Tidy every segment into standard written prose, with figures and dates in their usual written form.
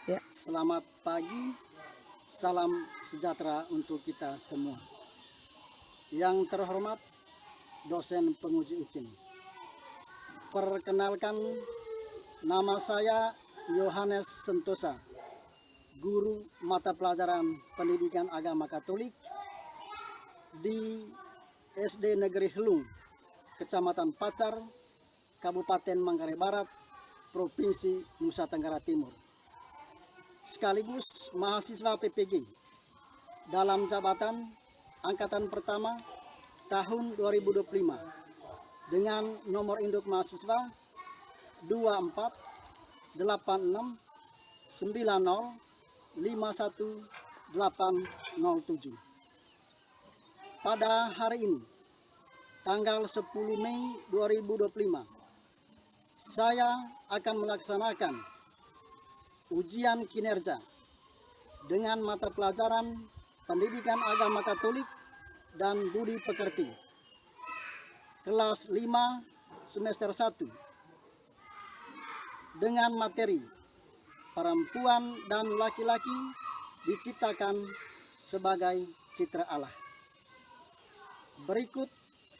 Ya. Selamat pagi, salam sejahtera untuk kita semua. Yang terhormat dosen penguji UKIN. Perkenalkan, nama saya Yohanes Sentosa, guru mata pelajaran Pendidikan Agama Katolik di SD Negeri Helung, Kecamatan Pacar, Kabupaten Manggarai Barat, Provinsi Nusa Tenggara Timur. Sekaligus mahasiswa PPG dalam jabatan angkatan pertama tahun 2025 dengan nomor induk mahasiswa 24609051807. Pada hari ini, tanggal 10 Mei 2025, saya akan melaksanakan ujian kinerja dengan mata pelajaran Pendidikan Agama Katolik dan Budi Pekerti kelas 5 semester 1 dengan materi perempuan dan laki-laki diciptakan sebagai citra Allah. Berikut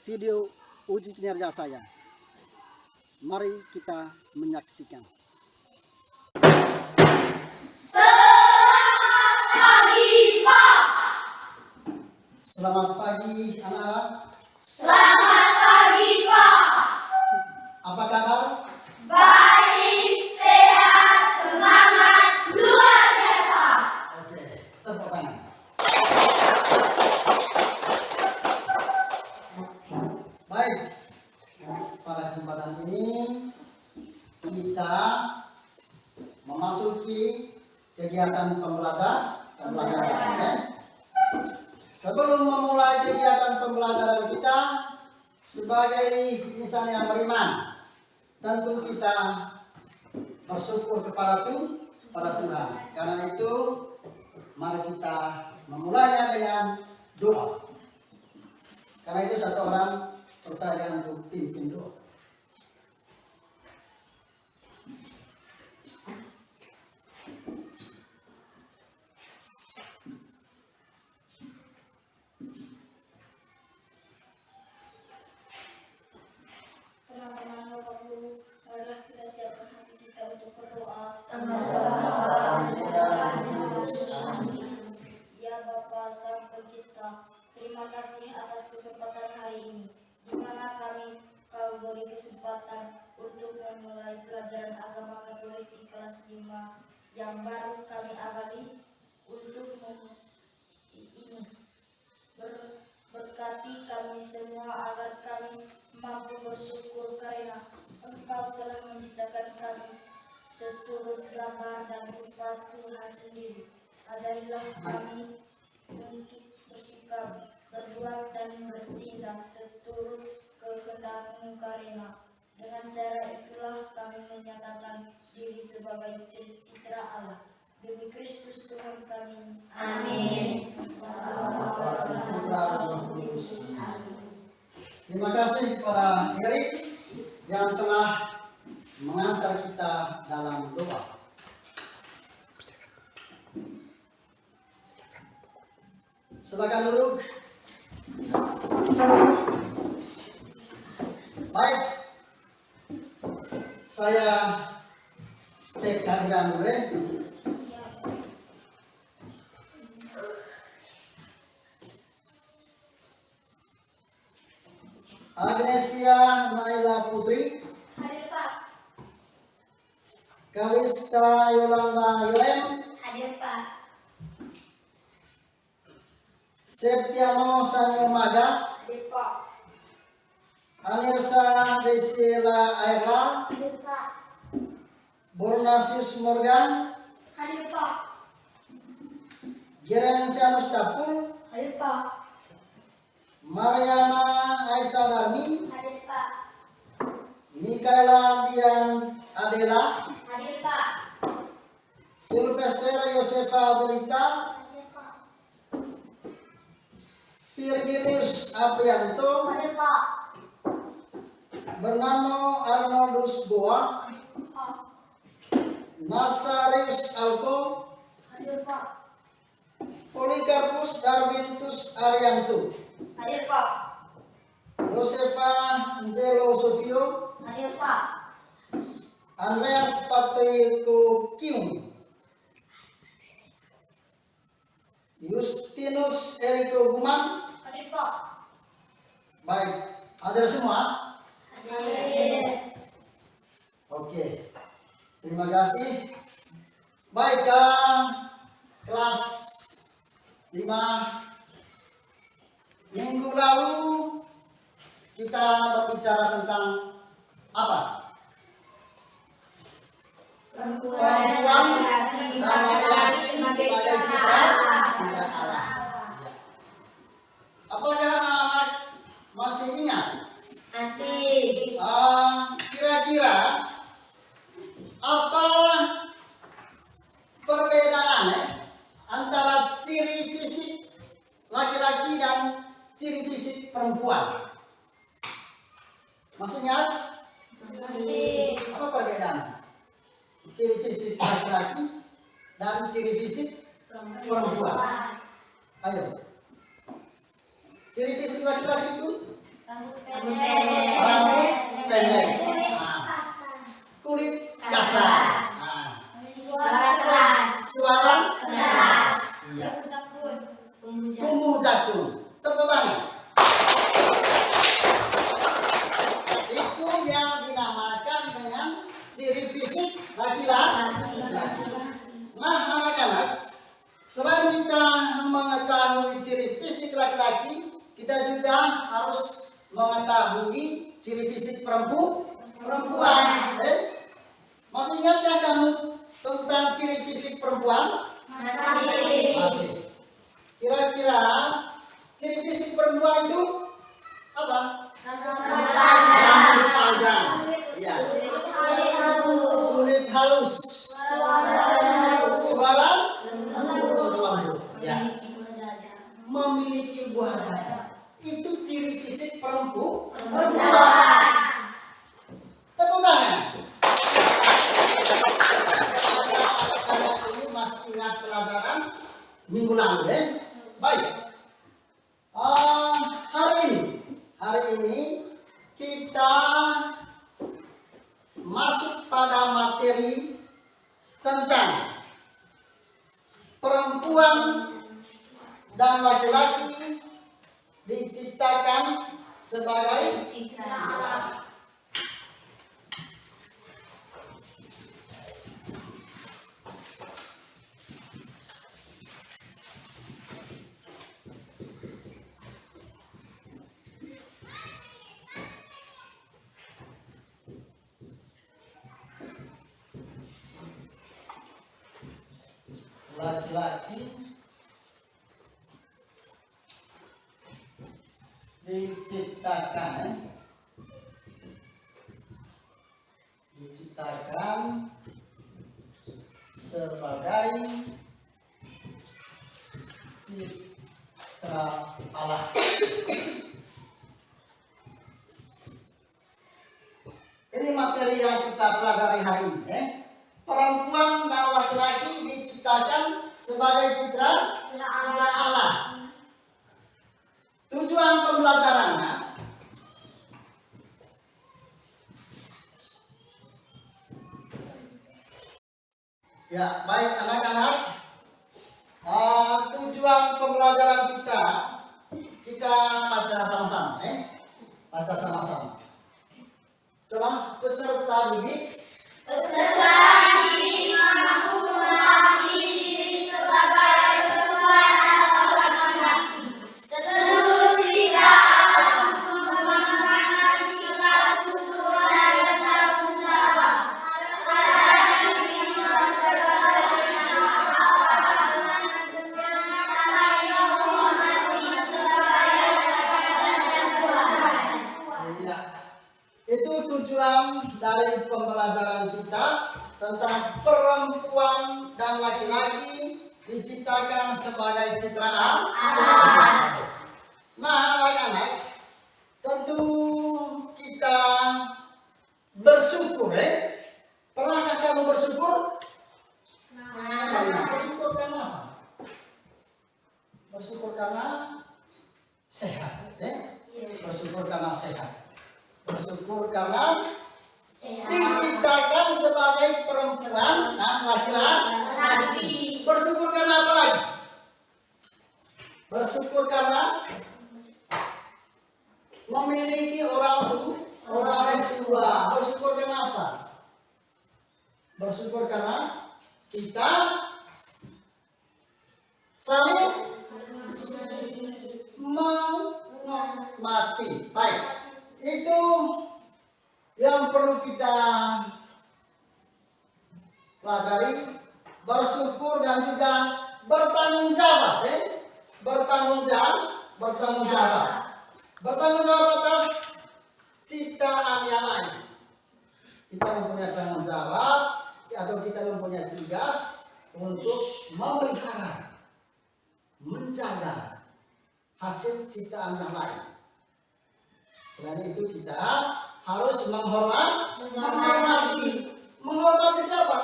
video uji kinerja saya. Mari kita menyaksikan. Selamat pagi anak-anak. Selamat pagi, Pak. Apa kabar? Baik, sehat, semangat, luar biasa. Oke, tepuk tangan. Baik, pada kesempatan ini kita memasuki kegiatan pembelajaran. Ya. Sebelum memulai kegiatan pembelajaran kita sebagai insan yang beriman, tentu kita bersyukur kepada Tuhan. Karena itu, mari kita memulainya dengan doa. Karena itu satu orang percaya untuk pimpin doa. Teman-teman, marilah kita siapkan hati kita untuk berdoa. Ya Bapa Sang Pencipta, terima kasih atas kesempatan hari ini, di mana Kau beri kesempatan untuk memulai pelajaran agama Katolik di kelas 5 yang baru kami awali untuk ini. Berkati kami semua agar kami mampu bersyukur karena Engkau telah menciptakan kami seturut gambar dan rupa Tuhan sendiri. Ajarilah kami untuk bersikap, berbuat dan bertindak seturut kehendak-Mu karena dengan cara itulah kami menyatakan diri sebagai citra Allah. Demi Kristus Tuhan kami. Amin. Terima kasih kepada Erik yang telah mengantar kita dalam doa. Silakan duduk. Baik, saya cek kehadiran dulu. Agnesia Naila Putri, Hadir Pak. Kalista Yolanda Yolem, Hadir Pak. Septiano Sanyomaga, Hadir Pak. Anirsa Desira Aira, Hadir Pak. Bornasius Morgan, Hadir Pak. Gerencia Mustapul, Hadir Pak. Mariana Aisyah Darmi, Hadir Pak. Mikaela Dian Adela, Hadir Pak. Sylvester Yosefa Jelita, Hadir Pak. Virgilius Aprianto, Hadir Pak. Bernardo Arnoldus Boa, Nasarius Alko, Hadir Pak. Polikarpus Darwintus Arianto, Hadir Pak. Josefa Angelo Sofio, Hadir Pak. Andreas Patrico Kium, Justinus Eriko Gumang. Hadir Pak. Baik, hadir semua? Hadir. Oke, terima kasih. Baik, kelas 5 minggu lalu kita berbicara tentang apa? Perempuan dan laki-laki sebagai citra Allah. Ya. Apakah anak masih ingat? Asik. Kira-kira apa perbedaan antara ciri fisik laki-laki dan ciri fisik perempuan? Masih ingat? Asik. Apa perbedaan ciri fisik laki-laki dan ciri fisik perempuan? Ayo. Ciri fisik laki-laki itu Rambut pendek. rambut pendek, kulit kasar, Suara keras. suara Keras. iya, Takut. bumbu jagung. Tepuk tangan. Itu yang dinamakan dengan ciri fisik laki-laki. Nah, anak-anak, selain kita mengetahui ciri fisik laki-laki, kita juga harus mengetahui ciri fisik perempuan. Masih ingatkah kamu tentang ciri fisik perempuan? Masih. Kira-kira ciri fisik perempuan itu apa? Rambut panjang. Iya. Kulit halus. Suara lembut. Ya. Memiliki buah dada. Itu ciri fisik perempuan. Tepuk tangan. Anak-anak ini masih ingat pelajaran minggu lalu, Baik. Hari ini kita masuk pada materi tentang perempuan dan laki-laki diciptakan sebagai laki-laki diciptakan sebagai citra Allah. Ini materi yang kita pelajari hari ini. Perempuan dan laki-laki diciptakan sebagai citra Allah. Tujuan pembelajarannya ya, baik anak-anak. Tujuan pembelajaran kita baca sama-sama, baca sama-sama. Coba peserta didik. Mampu memahami diri sebagai perempuan atau laki-laki. Seluruh citra alam mengembangkan sikap syukur dan bertanggung jawab terhadap diri sebagai saling menghormati sebagai rekan dan Tuhan. Iya. Itu tujuan dari pembelajaran kita tentang perempuan dan laki-laki diciptakan sebagai citra Allah. Nah, anak-anak, tentu kita bersyukur, Pernahkah kamu bersyukur? Bersyukur karena apa? Bersyukur karena sehat, bersyukur karena sehat. Bersyukur karena diciptakan sebagai perempuan dan laki-laki. Bersyukur karena apa lagi? Bersyukur karena memiliki orang tua. Bersyukur karena apa? Bersyukur karena kita saling mati. Baik, itu yang perlu kita pelajari. Bersyukur dan juga bertanggung jawab, bertanggung jawab atas ciptaan yang lain. Kita mempunyai tanggung jawab atau kita mempunyai tugas untuk memelihara, menjaga hasil ciptaan yang lain. Selain itu kita harus menghormati siapa?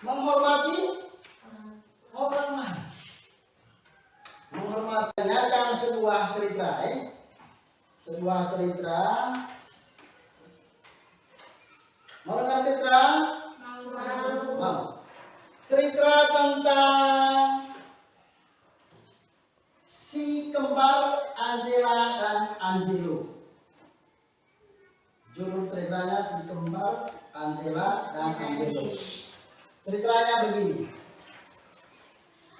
Menghormati orang lain. Menghormatinya kan sebuah cerita. Mau dengar cerita? Mau. Cerita tentang si kembar Angela dan Angelo. Judul ceritanya si kembar Angela dan Angelo. Ceritanya begini.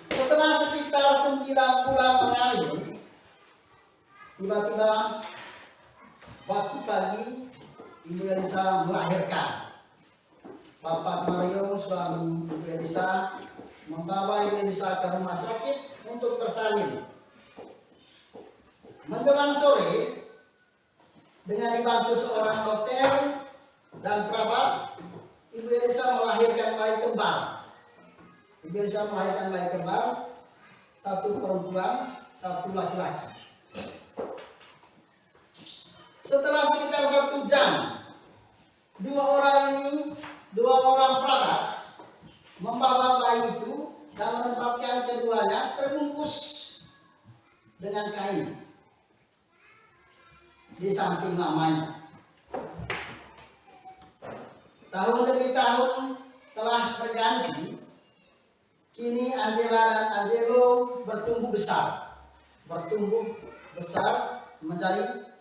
Setelah sekitar 9 bulan mengandung, tiba-tiba waktu pagi Ibu Elisa melahirkan. Bapak Mario, suami Ibu Elisa, membawa Ibu Elisa ke rumah sakit untuk bersalin. Menjelang sore, dengan dibantu seorang dokter dan perawat, Ibu Elisa melahirkan bayi kembar. Ibu Elisa melahirkan bayi kembar, satu perempuan, satu laki-laki. Setelah sekitar 1 jam, dua orang perawat membawa bayi itu dan menempatkan keduanya terbungkus dengan kain di samping mamanya. Tahun demi tahun telah berganti. Kini Angela dan Angelo bertumbuh besar menjadi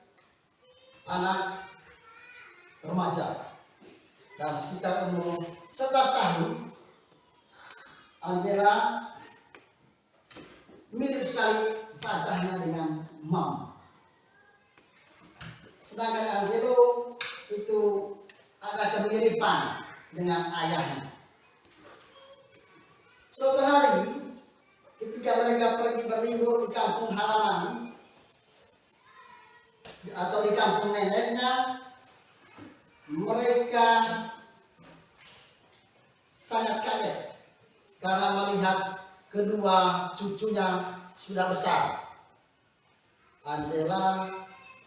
anak remaja. Dan sekitar umur 11 tahun, Angela mirip sekali wajahnya dengan Mom. Sedangkan Angelo itu ada kemiripan dengan ayahnya. Suatu hari ketika mereka pergi berlibur di kampung halaman atau di kampung neneknya, mereka sangat kaget karena melihat kedua cucunya sudah besar. Angela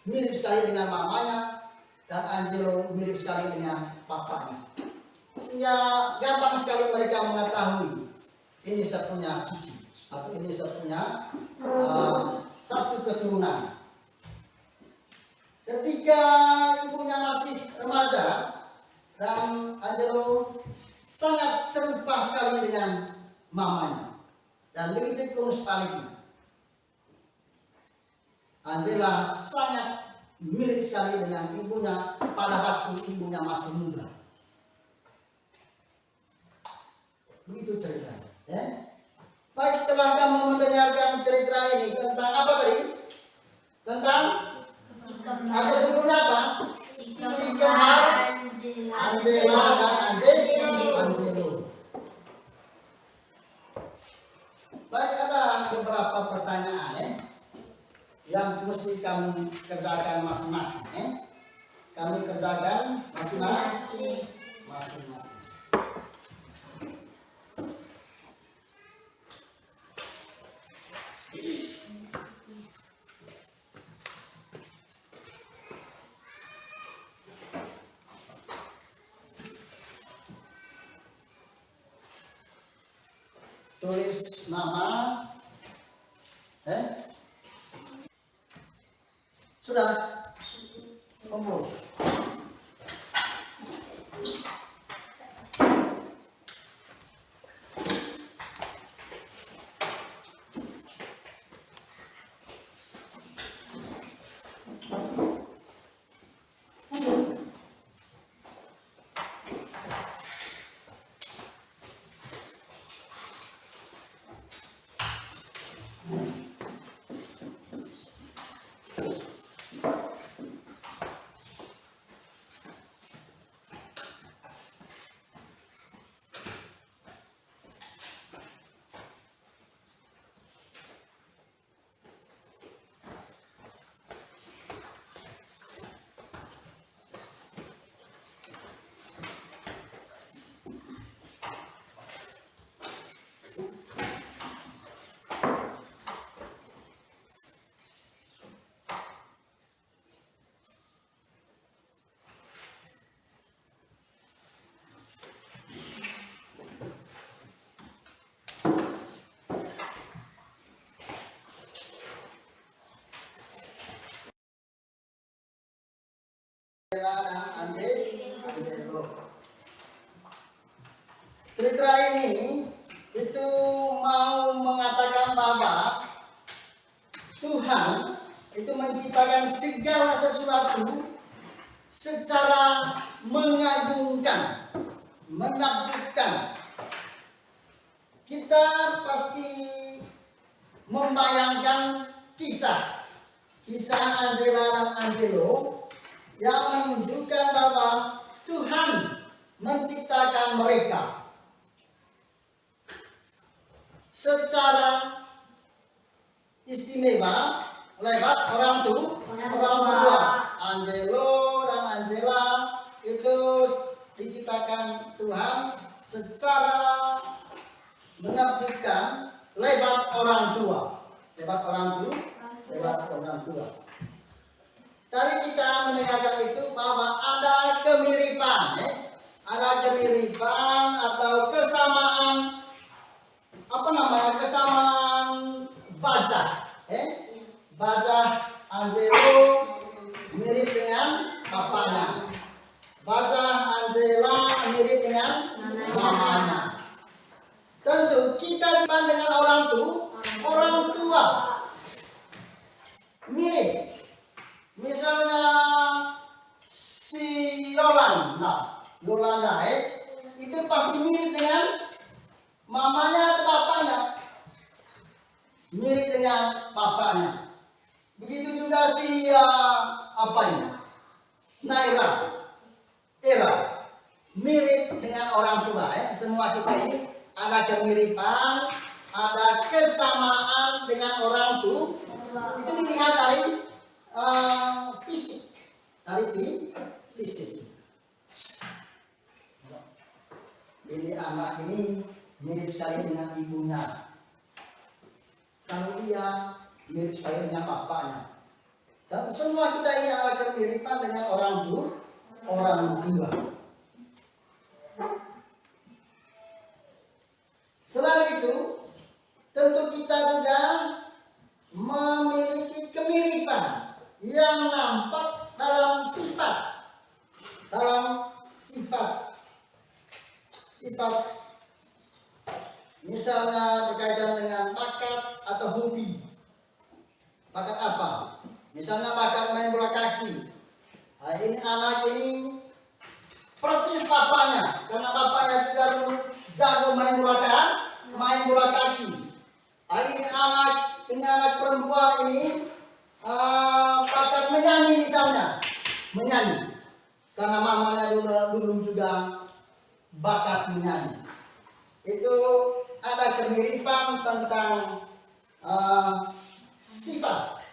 mirip sekali dengan mamanya dan Angelo mirip sekali dengan papanya. Sehingga gampang sekali mereka mengetahui ini saya punya cucu atau ini saya punya satu keturunan. Ketika ibunya masih remaja dan Angelo sangat serupa sekali dengan mamanya dan begitu pun sebaliknya. Angela sangat mirip sekali dengan ibunya pada waktu ibunya masih muda. Begitu ceritanya. Baik, setelah kamu mendengarkan cerita ini tentang apa tadi? Tentang ada judulnya apa? Si kembar Angela dan Angelo. Baik, ada beberapa pertanyaan yang mesti kamu kerjakan masing-masing. Kami kerjakan masing-masing. tulis nama. Sudah? Kumpul. Angelo. Cerita ini itu mau mengatakan bahwa Tuhan itu menciptakan segala sesuatu secara mengagumkan, menakjubkan. Kita pasti membayangkan kisah Angela dan Angelo yang menunjukkan bahwa Tuhan menciptakan mereka secara istimewa lewat orang tua. Angelo dan Angela itu diciptakan Tuhan secara menakjubkan lewat orang tua. Tadi kita mendengarkan itu bahwa ada kemiripan atau kesamaan kesamaan wajah. Wajah Angelo mirip dengan bapaknya. Wajah Angela mirip dengan mamanya. Tentu kita dengan orang tua mirip. Misalnya si Yolanda itu pasti mirip dengan mamanya atau bapaknya. Mirip dengan bapaknya. Begitu juga si Naira, Era mirip dengan orang tua. Semua kita ini ada kemiripan, ada kesamaan dengan orang tua. Itu dilihat dari fisik. Ini anak ini mirip sekali dengan ibunya. Kalau dia mirip sekali dengan bapaknya. Dan semua kita ini ada kemiripan dengan orang tua. Selain itu, tentu kita juga memiliki kemiripan yang nampak dalam sifat misalnya berkaitan dengan bakat atau hobi. Bakat apa? Misalnya bakat main bola kaki. Nah, ini anak ini persis bapaknya, karena bapaknya juga jago main bola kaki. Nah, ini anak perempuan ini bakat menyanyi misalnya, karena mamanya dulu juga bakat menyanyi. Itu ada kemiripan tentang sifat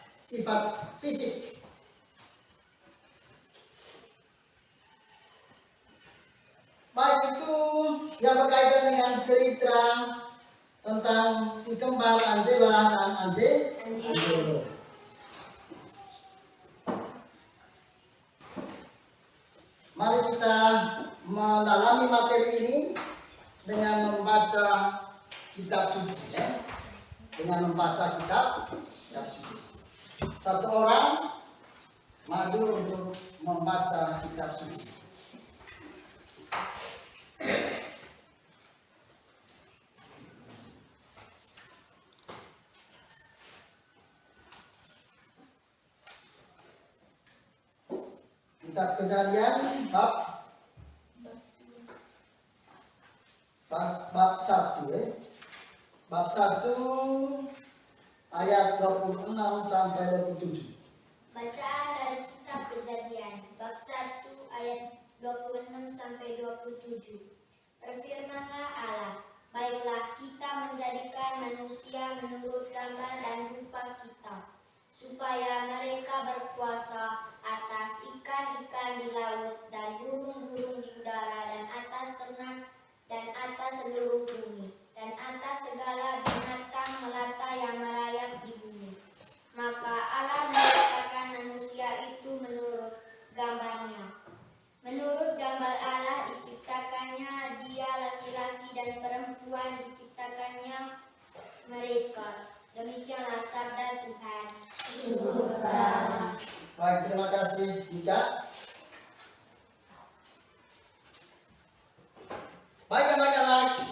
fisik. Baik itu yang berkaitan dengan cerita tentang si kembar Angela dan Angelo. Mari kita mendalami materi ini dengan membaca kitab suci ya. Dengan membaca kitab suci. Satu orang maju untuk membaca kitab suci. Kitab Kejadian bab 1 ya. Bab 1 ayat 26 sampai 27. Bacaan dari kitab Kejadian bab 1 ayat 26 sampai 27. Berfirmanlah Allah, baiklah kita menjadikan manusia menurut gambar dan rupa kita, supaya mereka berkuasa atas ikan-ikan di laut dan burung-burung di udara dan atas ternak dan atas seluruh bumi dan atas segala binatang melata yang merayap di bumi. Maka Allah menciptakan manusia itu menurut gambarnya. Menurut gambar Allah diciptakannya dia, laki-laki dan perempuan diciptakannya mereka. Demikianlah sabda Tuhan. Baik, terima kasih Ika. Baik anak-anak,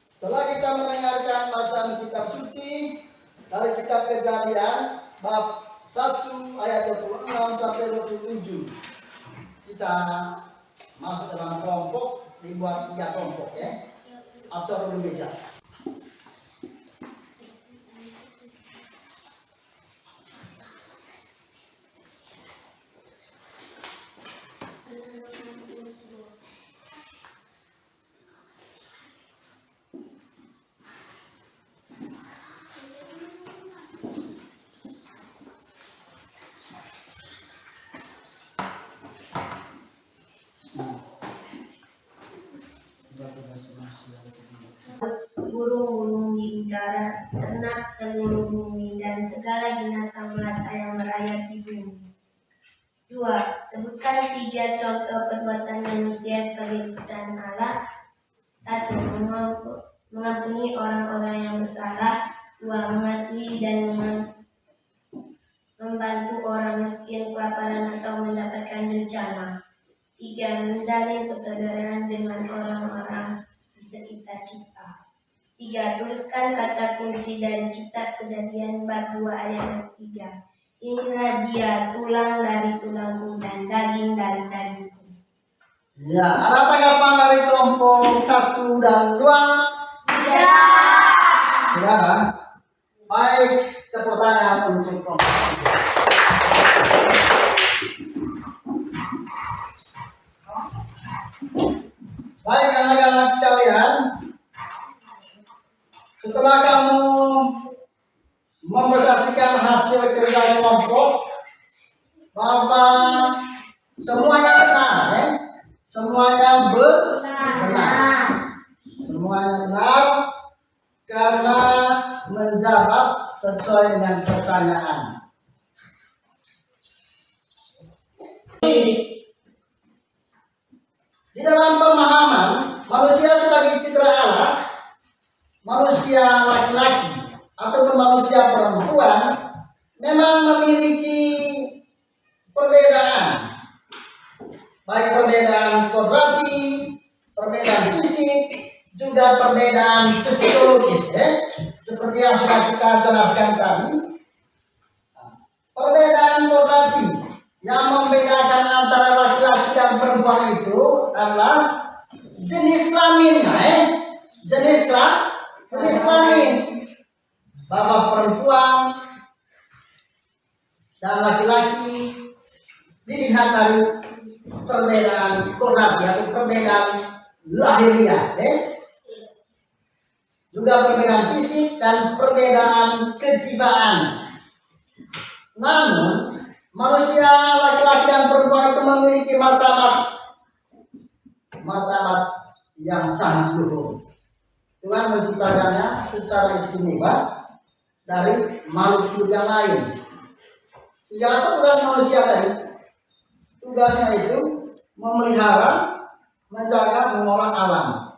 setelah kita mendengarkan bacaan kitab suci dari kitab Kejadian bab 1 ayat 26 sampai 27, kita masuk dalam kelompok, dibuat 3 kelompok ya, atau bermeja. Burung-burung di udara, ternak seluruh bumi, dan segala binatang melata yang merayap di bumi. 2. Sebutkan 3 contoh perbuatan manusia sebagai ciptaan Allah. 1. Mengampuni orang-orang yang bersalah. 2. Mengasihi dan membantu orang miskin, kelaparan, atau mendapatkan bencana. 3. Menjalin persaudaraan dengan orang-orang di sekitar kita. 3. Tuliskan kata kunci dari kitab Kejadian bab 2 ayat 3. Inilah dia, tulang dari tulangku dan daging dari dagingku. Ya, ada tanggapan dari kelompok 1 dan 2? Tidak. Tidak kan? Baik, tepuk tangan untuk kelompok 1. Baik anak-anak sekalian, setelah kamu mempresentasikan hasil kerja kelompok, bahwa semuanya benar ya? Semuanya benar. Semuanya benar karena menjawab sesuai dengan pertanyaan. Di dalam pemahaman manusia sebagai citra Allah, manusia laki-laki ataupun manusia perempuan memang memiliki perbedaan, baik perbedaan kodrati, perbedaan fisik, juga perbedaan psikologis ya. Seperti yang sudah kita jelaskan tadi, perbedaan kodrati yang membedakan antara laki-laki dan perempuan itu adalah jenis kelaminnya jenis kelamin. Bahwa perempuan dan laki-laki dilihat dari perbedaan kodrati atau perbedaan lahiriah juga perbedaan fisik dan perbedaan kejiwaan. Namun manusia laki-laki dan perempuan itu memiliki martabat yang sangat luhur. Tuhan menciptakannya secara istimewa dari makhluk yang lain. Sejak apa tugas manusia tadi? Tugasnya itu memelihara, menjaga, mengolah alam.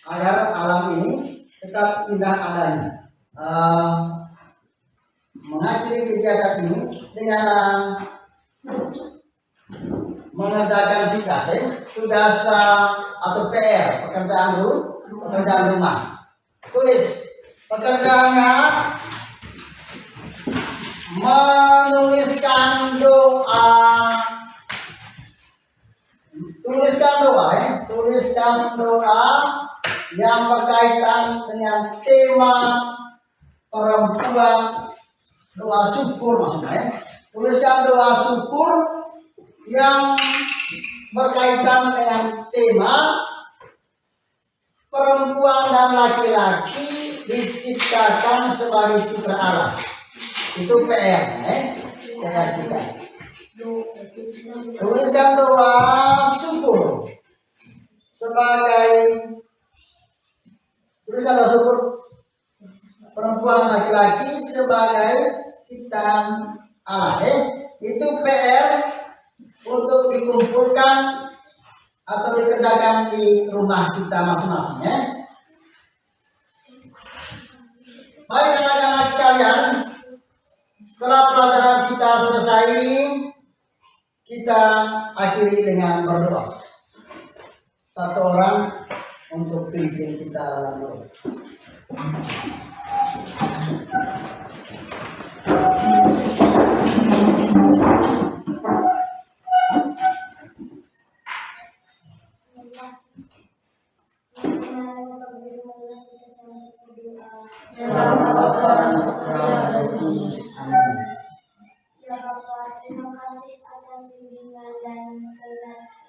agar alam ini tetap indah adanya. Mengakhiri kegiatan ini dengan mengerjakan tugas atau PR, pekerjaan rumah. Tulis pekerjaannya menuliskan doa. Tuliskan doa yang berkaitan dengan tema perempuan, doa syukur maksudnya. Tuliskan doa syukur yang berkaitan dengan tema perempuan dan laki-laki diciptakan sebagai citra Allah. Itu PR, PR kita. Tuliskan doa syukur sebagai perempuan dan laki-laki sebagai ciptaan Allah. Itu PR untuk dikumpulkan atau dikerjakan di rumah kita masing-masing. Baik anak-anak sekalian, setelah pelajaran kita selesai, kita akhiri dengan berdoa. Satu orang untuk pimpin kita dalam doa. Ya Bapa, terima kasih atas bimbingan dan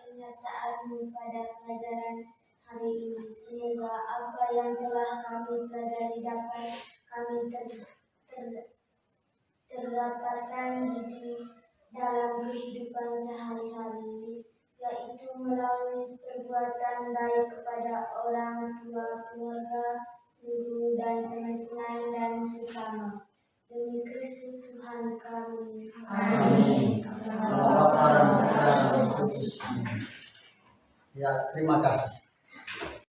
penyertaan-Mu pada pelajaran hari ini. Semoga apa yang telah kami pelajari dapat kami terdapatkan di dalam kehidupan sehari-hari, yaitu melalui perbuatan baik kepada orang tua, keluarga, guru, dan teman-teman dan sesama. Demi Kristus Tuhan kami. Amin. Ya, terima kasih.